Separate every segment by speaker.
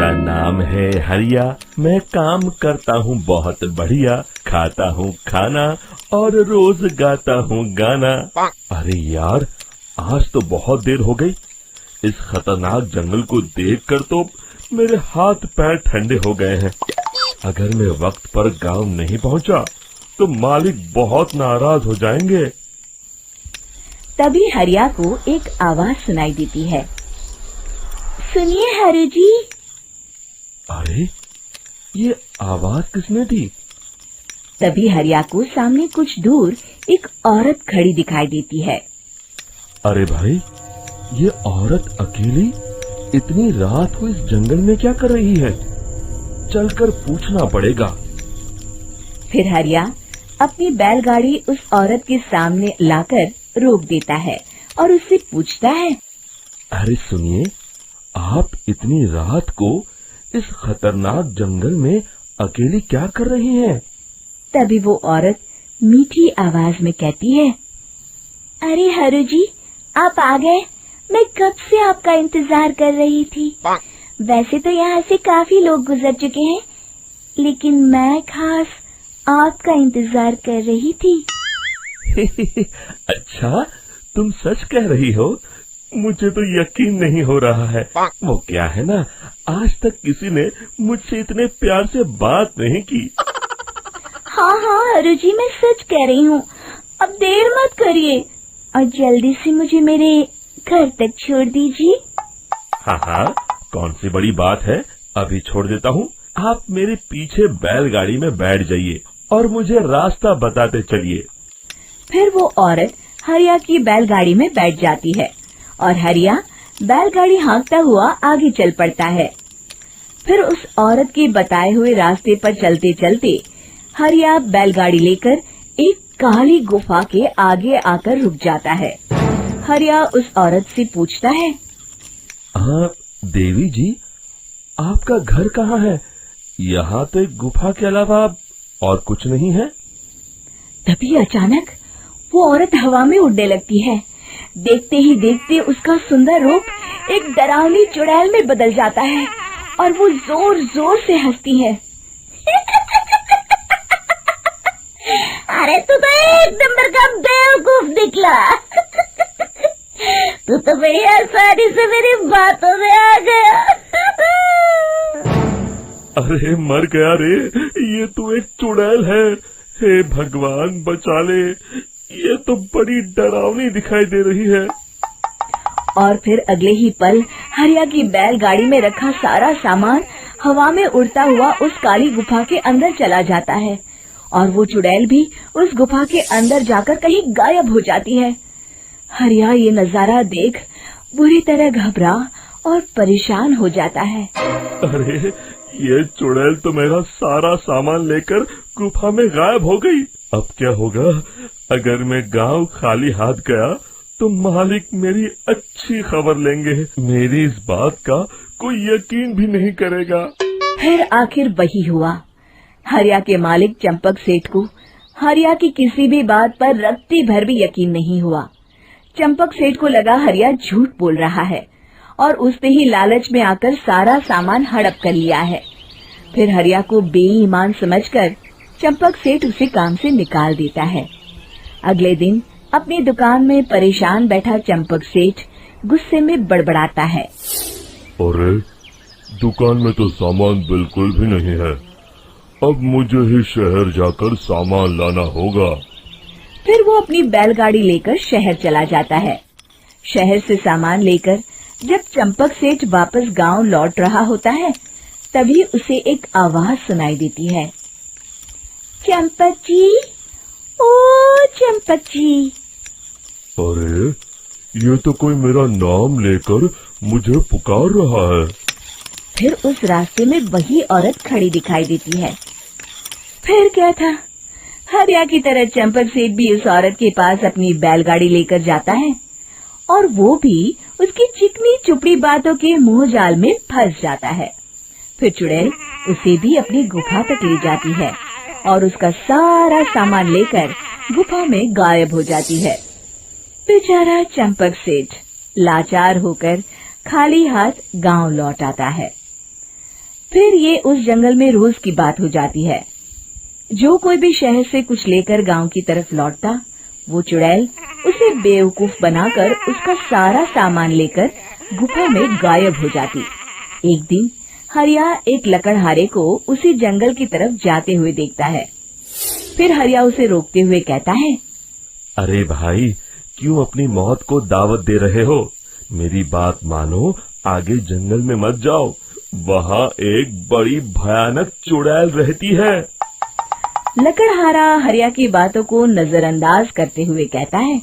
Speaker 1: मेरा नाम है हरिया, मैं काम करता हूँ बहुत बढ़िया, खाता हूँ खाना और रोज गाता हूँ गाना। अरे यार, आज तो बहुत देर हो गई। इस खतरनाक जंगल को देखकर तो मेरे हाथ पैर ठंडे हो गए हैं। अगर मैं वक्त पर गांव नहीं पहुंचा तो मालिक बहुत नाराज हो जाएंगे।
Speaker 2: तभी हरिया को एक आवाज सुनाई देती है। सुनिए हरु जी।
Speaker 1: अरे, ये आवाज किसने दी?
Speaker 2: तभी हरिया को सामने कुछ दूर एक औरत खड़ी दिखाई देती है।
Speaker 1: अरे भाई, ये औरत अकेली इतनी रात को इस जंगल में क्या कर रही है? चलकर पूछना पड़ेगा।
Speaker 2: फिर हरिया अपनी बैलगाड़ी उस औरत के सामने लाकर रोक देता है और उससे पूछता है।
Speaker 1: अरे सुनिए, आप इतनी रात को इस खतरनाक जंगल में अकेली क्या कर रही हैं?
Speaker 2: तभी वो औरत मीठी आवाज में कहती है। अरे हरु जी, आप आ गए। मैं कब से आपका इंतजार कर रही थी। वैसे तो यहाँ से काफी लोग गुजर चुके हैं, लेकिन मैं खास आपका इंतजार कर रही थी।
Speaker 1: अच्छा, तुम सच कह रही हो? मुझे तो यकीन नहीं हो रहा है। वो क्या है ना, आज तक किसी ने मुझसे इतने प्यार से बात नहीं की।
Speaker 2: हाँ हाँ हरु जी, मैं सच कह रही हूँ। अब देर मत करिए और जल्दी से मुझे मेरे घर तक छोड़ दीजिए।
Speaker 1: हाँ हाँ, कौन सी बड़ी बात है, अभी छोड़ देता हूँ। आप मेरे पीछे बैलगाड़ी में बैठ जाइए और मुझे रास्ता बताते चलिए।
Speaker 2: फिर वो औरत हरिया की बैलगाड़ी में बैठ जाती है और हरिया बैलगाड़ी हाँकता हुआ आगे चल पड़ता है। फिर उस औरत के बताए हुए रास्ते पर चलते चलते हरिया बैलगाड़ी लेकर एक काली गुफा के आगे आकर रुक जाता है। हरिया उस औरत से पूछता है।
Speaker 1: देवी जी, आपका घर कहाँ है? यहाँ तो एक गुफा के अलावा और कुछ नहीं है।
Speaker 2: तभी अचानक वो औरत हवा में उड़ने लगती है। देखते ही देखते उसका सुंदर रूप एक डरावनी चुड़ैल में बदल जाता है और वो जोर जोर से हंसती है। अरे तू तो एक नंबर का बेवकूफ निकला। तू तो बड़ी आसानी से मेरी बातों में आ गया।
Speaker 1: अरे मर गया रे, ये तो एक चुड़ैल है। हे भगवान बचा ले, ये तो बड़ी डरावनी दिखाई दे रही है।
Speaker 2: और फिर अगले ही पल हरिया की बैलगाड़ी में रखा सारा सामान हवा में उड़ता हुआ उस काली गुफा के अंदर चला जाता है और वो चुड़ैल भी उस गुफा के अंदर जाकर कहीं गायब हो जाती है। हरिया ये नजारा देख बुरी तरह घबरा और परेशान हो जाता है।
Speaker 1: अरे, ये चुड़ैल तो मेरा सारा सामान लेकर गुफा में गायब हो गई। अब क्या होगा? अगर मैं गांव खाली हाथ गया तो मालिक मेरी अच्छी खबर लेंगे। मेरी इस बात का कोई यकीन भी नहीं करेगा।
Speaker 2: फिर आखिर वही हुआ। हरिया के मालिक चंपक सेठ को हरिया की किसी भी बात पर रत्ती भर भी यकीन नहीं हुआ। चंपक सेठ को लगा हरिया झूठ बोल रहा है और उसने ही लालच में आकर सारा सामान हड़प कर लिया है। फिर हरिया को बेईमान समझकर चंपक सेठ उसे काम से निकाल देता है। अगले दिन अपनी दुकान में परेशान बैठा चंपक सेठ गुस्से में बड़बड़ाता है।
Speaker 1: अरे, दुकान में तो सामान बिल्कुल भी नहीं है। अब मुझे ही शहर जाकर सामान लाना होगा।
Speaker 2: फिर वो अपनी बैलगाड़ी लेकर शहर चला जाता है। शहर से सामान लेकर जब चंपक सेठ वापस गांव लौट रहा होता है, तभी उसे एक आवाज सुनाई देती है। चंपक जी, ओ चंपक जी।
Speaker 1: अरे, ये तो कोई मेरा नाम लेकर मुझे पुकार रहा है।
Speaker 2: फिर उस रास्ते में वही औरत खड़ी दिखाई देती है। फिर क्या था, हरिया की तरह चंपक सेठ भी उस औरत के पास अपनी बैलगाड़ी लेकर जाता है और वो भी उसकी चिकनी चुपड़ी बातों के मुंह जाल में फंस जाता है। फिर चुड़ैल उसे भी अपनी गुफा तक ले जाती है और उसका सारा सामान लेकर गुफा में गायब हो जाती है। बेचारा चंपक सेठ लाचार होकर खाली हाथ गांव लौट आता है। फिर ये उस जंगल में रोज की बात हो जाती है। जो कोई भी शहर से कुछ लेकर गांव की तरफ लौटता, वो चुड़ैल उसे बेवकूफ बनाकर उसका सारा सामान लेकर गुफा में गायब हो जाती। एक दिन हरिया एक लकड़हारे को उसी जंगल की तरफ जाते हुए देखता है। फिर हरिया उसे रोकते हुए कहता है,
Speaker 1: अरे भाई, क्यों अपनी मौत को दावत दे रहे हो? मेरी बात मानो, आगे जंगल में मत जाओ, वहाँ एक बड़ी भयानक चुड़ैल रहती है।
Speaker 2: लकड़हारा हरिया की बातों को नजरअंदाज करते हुए कहता है,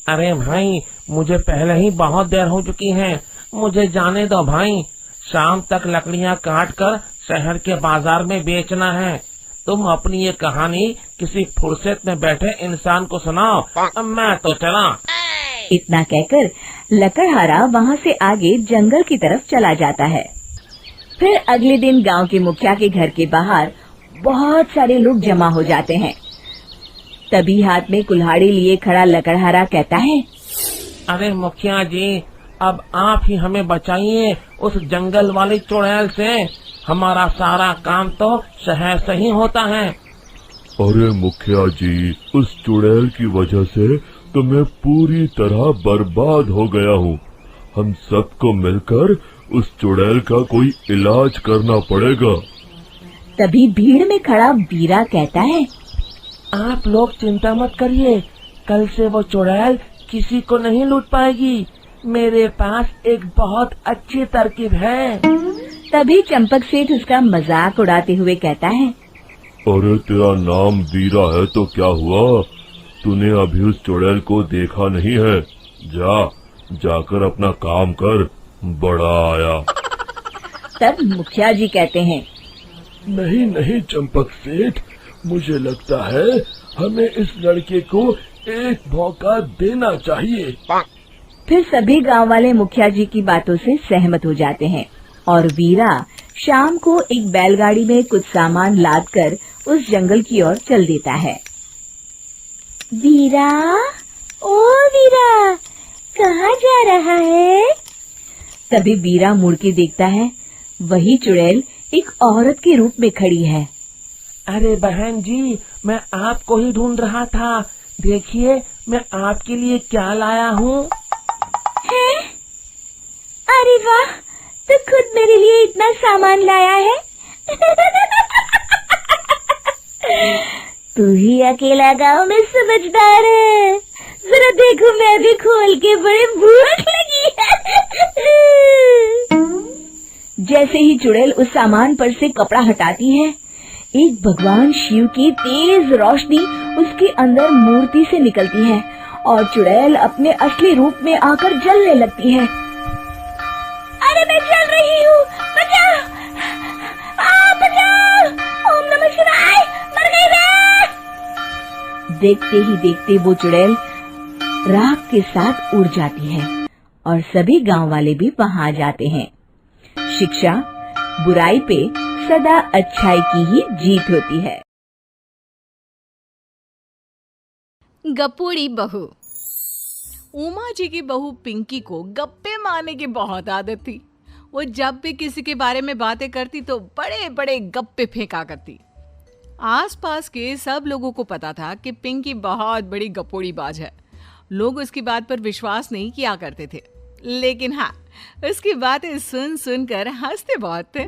Speaker 3: अरे भाई, मुझे पहले ही बहुत देर हो चुकी है, मुझे जाने दो भाई। शाम तक लकड़ियाँ काट कर शहर के बाजार में बेचना है। तुम अपनी ये कहानी किसी फुर्सत में बैठे इंसान को सुनाओ, मैं तो चला।
Speaker 2: इतना कहकर लकड़हारा वहाँ से आगे जंगल की तरफ चला जाता है। फिर अगले दिन गांव के मुखिया के घर के बाहर बहुत सारे लोग जमा हो जाते हैं। तभी हाथ में कुल्हाड़ी लिए खड़ा लकड़हारा कहता है,
Speaker 3: अरे मुखिया जी, अब आप ही हमें बचाइए उस जंगल वाली चुड़ैल से। हमारा सारा काम तो शहर से ही होता है।
Speaker 1: अरे मुखिया जी, उस चुड़ैल की वजह से तो मैं पूरी तरह बर्बाद हो गया हूँ। हम सबको मिलकर उस चुड़ैल का कोई इलाज करना पड़ेगा।
Speaker 2: तभी भीड़ में खड़ा वीरा कहता है,
Speaker 3: आप लोग चिंता मत करिए, कल से वो चुड़ैल किसी को नहीं लूट पाएगी। मेरे पास एक बहुत अच्छी तरकीब है।
Speaker 2: तभी चंपक सेठ उसका मजाक उड़ाते हुए कहता है,
Speaker 1: अरे तेरा नाम वीरा है तो क्या हुआ? तूने अभी उस चुड़ैल को देखा नहीं है? जाकर अपना काम कर, बड़ा आया।
Speaker 2: तब मुखिया जी कहते हैं,
Speaker 1: नहीं नहीं चंपक सेठ, मुझे लगता है हमें इस लड़के को एक मौका देना चाहिए।
Speaker 2: फिर सभी गांव वाले मुखिया जी की बातों से सहमत हो जाते हैं और वीरा शाम को एक बैलगाड़ी में कुछ सामान लादकर उस जंगल की ओर चल देता है। वीरा, ओ वीरा, कहाँ जा रहा है? तभी वीरा मुड़ के देखता है, वही चुड़ैल एक औरत के रूप में खड़ी है।
Speaker 3: अरे बहन जी, मैं आपको ही ढूंढ रहा था। देखिए, मैं आपके लिए क्या लाया हूँ।
Speaker 2: अरे वाह, तो खुद मेरे लिए इतना सामान लाया है। तू ही अकेला गांव में समझदार है। जरा देखो, मैं भी खोल के, बड़े भूख लगी है। जैसे ही चुड़ैल उस सामान पर से कपड़ा हटाती है, एक भगवान शिव की तेज रोशनी उसके अंदर मूर्ति से निकलती है और चुड़ैल अपने असली रूप में आकर जलने लगती है। अरे मैं जल रही हूँ, बचाओ! बचाओ! ओम नमः शिवाय, मर गई मैं! देखते ही देखते वो चुड़ैल राख के साथ उड़ जाती है और सभी गांव वाले भी वहां आ जाते हैं। शिक्षा, बुराई पे सदा अच्छाई की ही जीत होती है।
Speaker 4: गपोड़ी बहू। उमा जी की बहू पिंकी को गप्पे मारने की बहुत आदत थी। वो जब भी किसी के बारे में बातें करती तो बड़े बड़े गप्पे फेंका करती। आसपास के सब लोगों को पता था कि पिंकी बहुत बड़ी गपोड़ी बाज है। लोग उसकी बात पर विश्वास नहीं किया करते थे, लेकिन हाँ, उसकी बातें सुन सुनकर हंसते बहुत थे।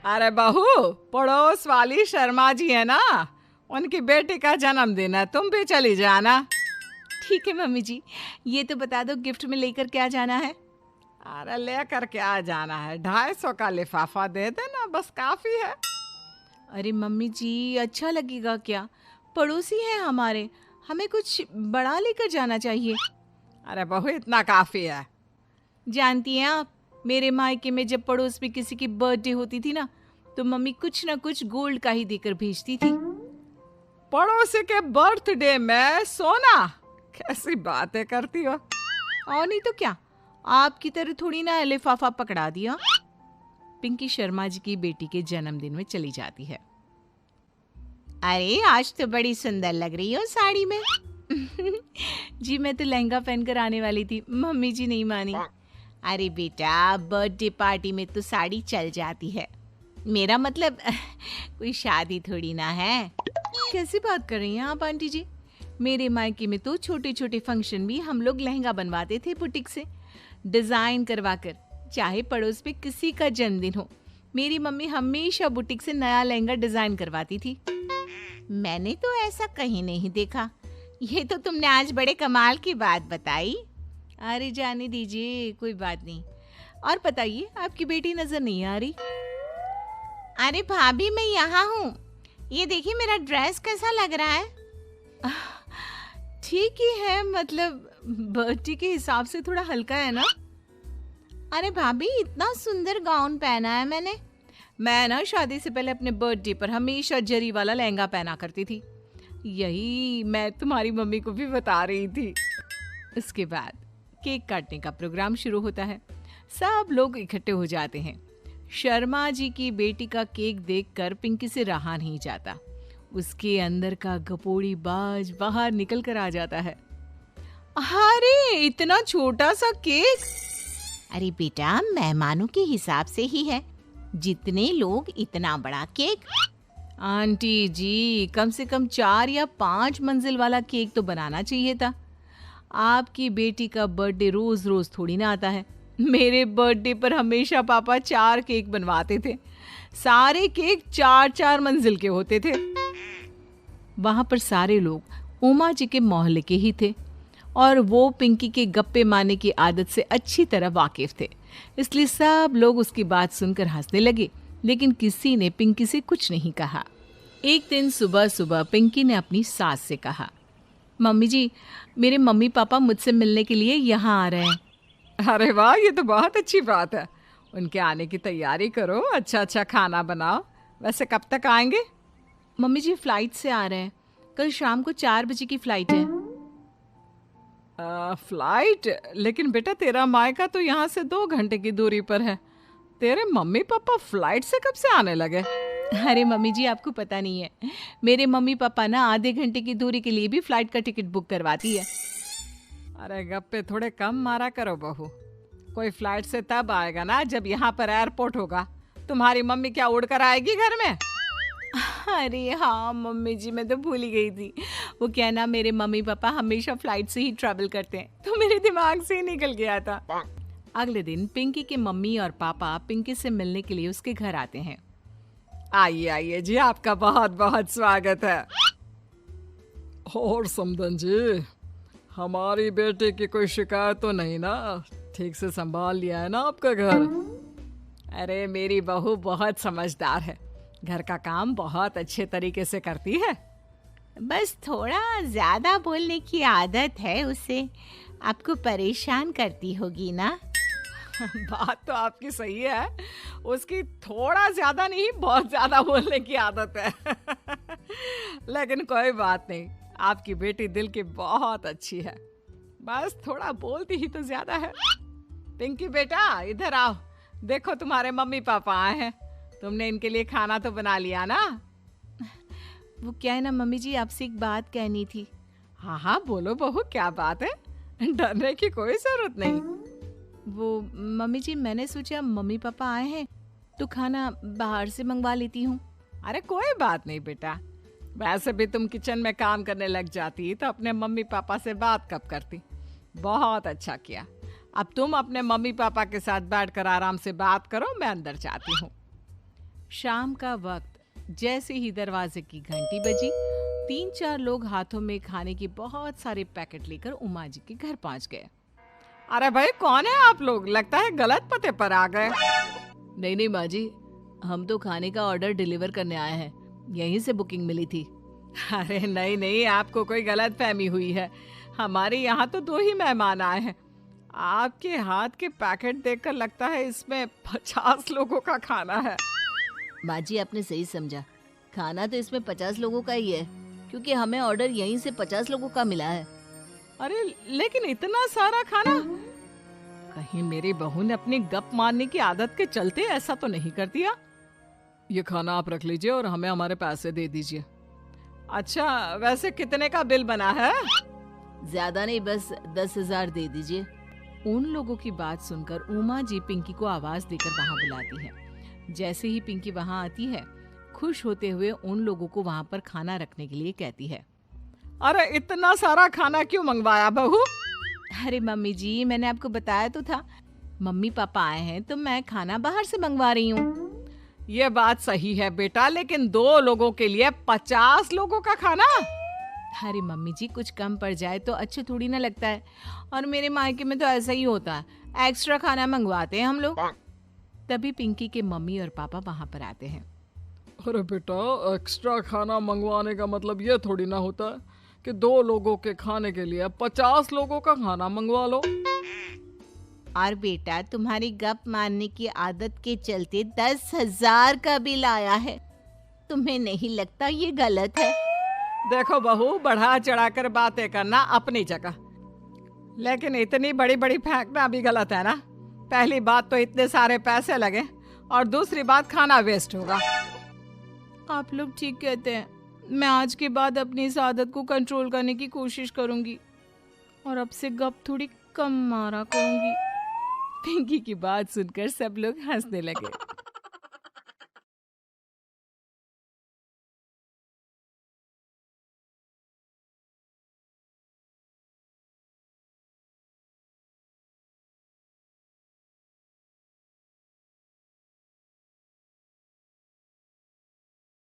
Speaker 4: अरे बहू, पड़ोस वाली शर्मा जी है ना, उनकी बेटी का जन्मदिन है, तुम भी चली जाना। ठीक है मम्मी जी, ये तो बता दो गिफ्ट में लेकर क्या जाना है? अरे लेकर क्या जाना है, 250 का लिफाफा दे देना, बस काफी है। अरे मम्मी जी, अच्छा लगेगा क्या? पड़ोसी हैं हमारे, हमें कुछ बड़ा लेकर जाना चाहिए। अरे बहू, इतना काफी है। जानती हैं आप, मेरे मायके में जब पड़ोस में किसी की बर्थडे होती थी ना, तो मम्मी कुछ ना कुछ गोल्ड का ही देकर भेजती थी। पड़ोसी के बर्थडे में सोना? कैसी बातें करती हो। और नहीं तो क्या, आपकी तरह थोड़ी ना लिफाफा पकड़ा दिया। पिंकी शर्मा जी की बेटी के जन्मदिन में चली जाती है। अरे आज तो बड़ी सुंदर लग रही हो साड़ी में। जी मैं तो लहंगा पहनकर आने वाली थी, मम्मी जी नहीं मानी। अरे बेटा, बर्थडे पार्टी में तो साड़ी चल जाती है, मेरा मतलब कोई शादी थोड़ी ना है। कैसी बात कर रही हैं आप आंटी जी? मेरे मायके में तो छोटे छोटे फंक्शन भी हम लोग लहंगा बनवाते थे बुटीक से, डिजाइन करवा कर। चाहे पड़ोस में किसी का जन्मदिन हो, मेरी मम्मी हमेशा बुटीक से नया लहंगा डिजाइन करवाती थी। मैंने तो ऐसा कहीं नहीं देखा। ये तो तुमने आज बड़े कमाल की बात बताई। अरे जाने दीजिए, कोई बात नहीं। और बताइए, आपकी बेटी नजर नहीं आ रही? अरे भाभी, मैं यहाँ हूँ। ये देखिए मेरा ड्रेस कैसा लग रहा है? ठीक ही है, मतलब बर्थडे के हिसाब से थोड़ा हल्का है ना। अरे भाभी, इतना सुंदर गाउन पहना है मैंने। मैं ना शादी से पहले अपने बर्थडे पर हमेशा जरी वाला लहंगा पहना करती थी। यही मैं तुम्हारी मम्मी को भी बता रही थी। इसके बाद केक काटने का प्रोग्राम शुरू होता है। सब लोग इकट्ठे हो जाते हैं। शर्मा जी की बेटी का केक देखकर पिंकी से रहा नहीं जाता। उसके अंदर का गपोड़ी बाज बाहर निकल कर आ जाता है। अरे इतना छोटा सा केक! अरे बेटा, मेहमानों के हिसाब से ही है, जितने लोग इतना बड़ा केक। आंटी जी, कम से कम 4 या 5 मंजिल वाला केक तो बनाना चाहिए था। आपकी बेटी का बर्थडे रोज रोज थोड़ी ना आता है। मेरे बर्थडे पर हमेशा पापा 4 केक बनवाते थे। सारे केक 4-4 मंजिल के होते थे। वहां पर सारे लोग उमा जी के मोहल्ले के ही थे और वो पिंकी के गप्पे मारने की आदत से अच्छी तरह वाकिफ थे, इसलिए सब लोग उसकी बात सुनकर हंसने लगे, लेकिन किसी ने पिंकी से कुछ नहीं कहा। एक दिन सुबह सुबह पिंकी ने अपनी सास से कहा, मम्मी जी, मेरे मम्मी पापा मुझसे मिलने के लिए यहाँ आ रहे हैं। अरे वाह, ये तो बहुत अच्छी बात है। उनके आने की तैयारी करो, अच्छा अच्छा खाना बनाओ। वैसे कब तक आएंगे? मम्मी जी, फ्लाइट से आ रहे हैं, कल शाम को 4 बजे की फ्लाइट है। फ्लाइट? लेकिन बेटा, तेरा मायका तो यहाँ से 2 घंटे की दूरी पर है। तेरे मम्मी पापा फ्लाइट से कब से आने लगे? अरे मम्मी जी, आपको पता नहीं है, मेरे मम्मी पापा ना आधे घंटे की दूरी के लिए भी फ्लाइट का टिकट बुक करवाती है। अरे गप्पे थोड़े कम मारा करो बहू। कोई फ्लाइट से तब आएगा ना जब यहाँ पर एयरपोर्ट होगा। तुम्हारी मम्मी क्या उड़कर आएगी घर में? अरे हाँ मम्मी जी, मैं तो भूल ही गई थी। वो क्या ना, मेरे मम्मी पापा हमेशा फ्लाइट से ही ट्रैवल करते हैं, तो मेरे दिमाग से ही निकल गया था। अगले दिन पिंकी के मम्मी और पापा पिंकी से मिलने के लिए उसके घर आते हैं। आइए आइए जी, आपका बहुत बहुत स्वागत है। और समदन जी, हमारी बेटे की कोई शिकायत तो नहीं ना? ठीक से संभाल लिया है ना आपका घर? अरे मेरी बहू बहुत समझदार है, घर का काम बहुत अच्छे तरीके से करती है। बस थोड़ा ज्यादा बोलने की आदत है उसे, आपको परेशान करती होगी ना? बात तो आपकी सही है, उसकी थोड़ा ज्यादा नहीं बहुत ज्यादा बोलने की आदत है। लेकिन कोई बात नहीं, आपकी बेटी दिल की बहुत अच्छी है, बस थोड़ा बोलती ही तो ज्यादा है। पिंकी बेटा, इधर आओ, देखो तुम्हारे मम्मी पापा आए हैं। तुमने इनके लिए खाना तो बना लिया ना? वो क्या है ना मम्मी जी, आपसे एक बात कहनी थी। हाँ हाँ बोलो बहू, क्या बात है? डरने की कोई जरूरत नहीं। वो मम्मी जी, मैंने सोचा मम्मी पापा आए हैं तो खाना बाहर से मंगवा लेती हूँ। अरे कोई बात नहीं बेटा, वैसे भी तुम किचन में काम करने लग जाती तो अपने मम्मी पापा से बात कब करती। बहुत अच्छा किया। अब तुम अपने मम्मी पापा के साथ बैठकर आराम से बात करो, मैं अंदर जाती हूँ। शाम का वक्त जैसे ही दरवाजे की घंटी बजी, 3-4 लोग हाथों में खाने के बहुत सारे पैकेट लेकर उमा जी के घर पहुंच गए। अरे भाई, कौन है आप लोग? लगता है गलत पते पर आ गए। नहीं नहीं माँ जी, हम तो खाने का ऑर्डर डिलीवर करने आए हैं, यहीं से बुकिंग मिली थी। अरे नहीं नहीं, आपको कोई गलत फहमी हुई है। हमारे यहाँ तो 2 ही मेहमान आए हैं। आपके हाथ के पैकेट देखकर लगता है इसमें 50 लोगों का खाना है।
Speaker 2: माँ जी, आपने सही समझा, खाना तो इसमें 50 लोगों का ही है, क्योंकि हमें ऑर्डर यहीं से 50 लोगों का मिला है।
Speaker 4: अरे लेकिन इतना सारा खाना? कहीं मेरी बहू ने अपनी गप मारने की आदत के चलते ऐसा तो नहीं कर दिया? ये खाना आप रख लीजिए और हमें हमारे पैसे दे दीजिए। अच्छा, वैसे कितने का बिल बना है?
Speaker 2: ज्यादा नहीं, बस 10,000 दे दीजिए।
Speaker 4: उन लोगों की बात सुनकर उमा जी पिंकी को आवाज देकर वहाँ बुलाती है। जैसे ही पिंकी वहाँ आती है, खुश होते हुए उन लोगों को वहाँ पर खाना रखने के लिए कहती है।
Speaker 5: अरे इतना सारा खाना क्यों मंगवाया बहू?
Speaker 4: अरे मम्मी जी, मैंने आपको बताया तो था, मम्मी पापा आए हैं तो मैं खाना बाहर से मंगवा रही हूँ।
Speaker 5: ये बात सही है बेटा, लेकिन 2 लोगों के लिए 50 लोगों का खाना?
Speaker 4: अरे मम्मी जी, कुछ कम पड़ जाए तो अच्छा थोड़ी ना लगता है, और मेरे मायके में तो ऐसा ही होता है, एक्स्ट्रा खाना मंगवाते हैं हम लोग। तभी पिंकी के मम्मी और पापा वहाँ पर आते हैं।
Speaker 5: अरे बेटा, एक्स्ट्रा खाना मंगवाने का मतलब ये थोड़ी ना होता है कि 2 लोगों के खाने के लिए 50 लोगों का खाना मंगवा लो।
Speaker 4: और बेटा, तुम्हारी गप मारने की आदत के चलते 10,000 का बिल आया है। तुम्हें नहीं लगता ये गलत है?
Speaker 5: देखो बहू, बढ़ा चढ़ाकर बातें करना अपनी जगह, लेकिन इतनी बड़ी बड़ी फेंकना भी गलत है ना। पहली बात तो इतने सारे पैसे लगे, और दूसरी बात खाना वेस्ट होगा।
Speaker 4: आप लोग ठीक कहते हैं। मैं आज के बाद अपनी इस आदत को कंट्रोल करने की कोशिश करूंगी और अब से गप थोड़ी कम मारा करूंगी। पिंकी की बात सुनकर सब लोग हंसने लगे।